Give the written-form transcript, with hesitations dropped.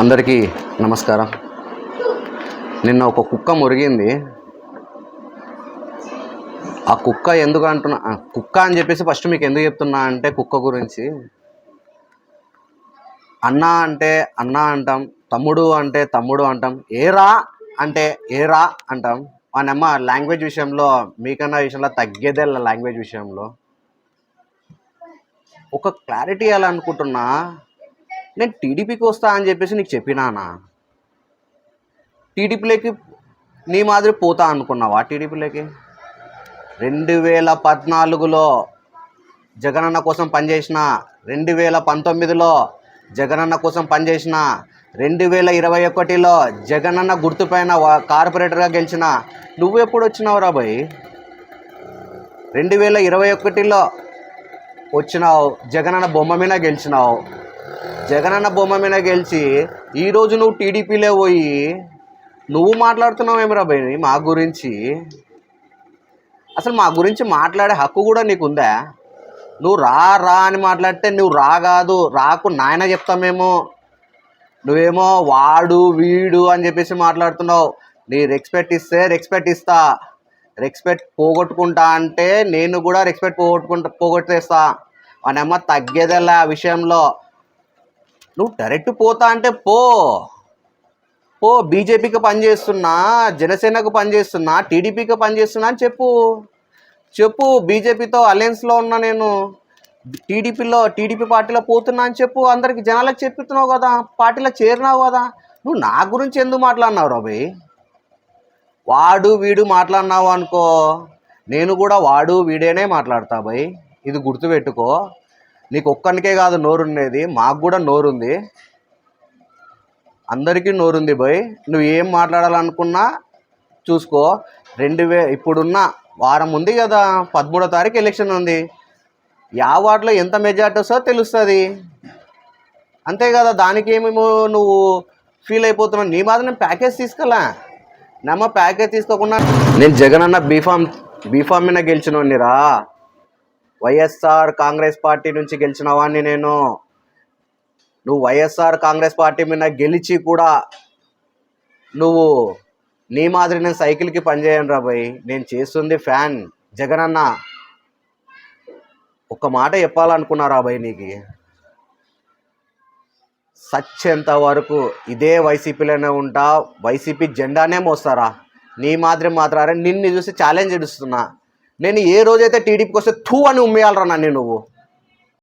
అందరికీ నమస్కారం. నిన్న ఒక కుక్క మురిగింది. ఆ కుక్క ఎందుకు అంటున్నా, కుక్క అని చెప్పేసి ఫస్ట్ మీకు ఎందుకు చెప్తున్నా అంటే, కుక్క గురించి అన్న అంటే అన్న అంటాం, తమ్ముడు అంటే తమ్ముడు అంటాం, ఏరా అంటే ఏరా అంటాం. మనమ్మ లాంగ్వేజ్ విషయంలో మీకన్నా విషయంలో తగ్గేదే లాంగ్వేజ్ విషయంలో. ఒక క్లారిటీ ఇవ్వాలనుకుంటున్నా. నేను టీడీపీకి వస్తా అని చెప్పేసి నీకు చెప్పినానా? టీడీపీలోకి నీ మాదిరి పోతా అనుకున్నావా? టీడీపీలోకి 2014లో జగనన్న కోసం పనిచేసిన, 2019లో జగనన్న కోసం పనిచేసిన, 2021లో జగనన్న గుర్తుపైన కార్పొరేటర్గా గెలిచిన. నువ్వు ఎప్పుడు వచ్చినావు రా భయ్? 2021లో వచ్చినావు, జగనన్న బొమ్మ మీద గెలిచినావు. జగనన్న బొమ్మ మీద గెలిచి ఈరోజు నువ్వు టీడీపీలో పోయి నువ్వు మాట్లాడుతున్నావు ఏమిరా భయ్ మా గురించి? అసలు మా గురించి మాట్లాడే హక్కు కూడా నీకుందా? నువ్వు రా రా అని మాట్లాడితే నువ్వు రా కాదు, రాకు నాయన చెప్తామేమో. నువ్వేమో వాడు వీడు అని చెప్పేసి మాట్లాడుతున్నావు. నీ రెస్పెక్ట్ ఇస్తే రెస్పెక్ట్ ఇస్తా, రెస్పెక్ట్ పోగొట్టుకుంటా అంటే నేను కూడా రెస్పెక్ట్ పోగొట్టేస్తా. వానమ్మ తగ్గేదేలా ఆ విషయంలో. నువ్వు డైరెక్ట్ పోతా అంటే పో, బీజేపీకి పనిచేస్తున్నా, జనసేనకు పనిచేస్తున్నా, టీడీపీకి పనిచేస్తున్నా అని చెప్పు. బీజేపీతో అలయన్స్లో ఉన్నా, నేను టీడీపీ పార్టీలో పోతున్నా అని చెప్పు. అందరికి జనాలకు చెప్తున్నావు కదా, పార్టీలో చేరినావు కదా. నువ్వు నా గురించి ఎందుకు మాట్లాడినావు రా భయ్? వాడు వీడు మాట్లాడినావు అనుకో, నేను కూడా వాడు వీడేనే మాట్లాడతా భయ్. ఇది గుర్తుపెట్టుకో. నీకు ఒక్కనికే కాదు నోరుండేది, మాకు కూడా నోరుంది, అందరికీ నోరుంది భయ్. నువ్వు ఏం మాట్లాడాలనుకున్నా చూసుకో. ఇప్పుడున్న వారం ఉంది కదా, 13వ తారీఖు ఎలక్షన్ ఉంది. వార్డులో ఎంత మెజార్టీ వస్తుందో తెలుస్తుంది, అంతే కదా. దానికి ఏమేమో నువ్వు ఫీల్ అయిపోతున్నావు. నీ మాత్రం నేను ప్యాకేజ్ తీసుకోలే. నమ్మ ప్యాకేజ్ తీసుకోకుండా నేను జగనన్న బీఫామ్ మీద గెలిచినోడిని రా. వైఎస్ఆర్ కాంగ్రెస్ పార్టీ నుంచి గెలిచిన వాడిని నేను. నువ్వు వైఎస్ఆర్ కాంగ్రెస్ పార్టీ మీద గెలిచి కూడా నువ్వు నీ మాదిరి నేను సైకిల్కి పనిచేయను రా భయ్. నేను చేస్తుంది ఫ్యాన్ జగనన్న. ఒక మాట చెప్పాలనుకున్నారా భయ్ నీకు? సచ్చేంత వరకు ఇదే వైసీపీలోనే ఉంటా, వైసీపీ జెండానే మోస్తారా. నీ మాదిరి మాత్రారే నిన్ను చూసి ఛాలెంజ్ ఇస్తున్నా. నేను ఏ రోజైతే టీడీపీకి వస్తే థూ అని ఉమ్మేయాలరా నన్ను నువ్వు.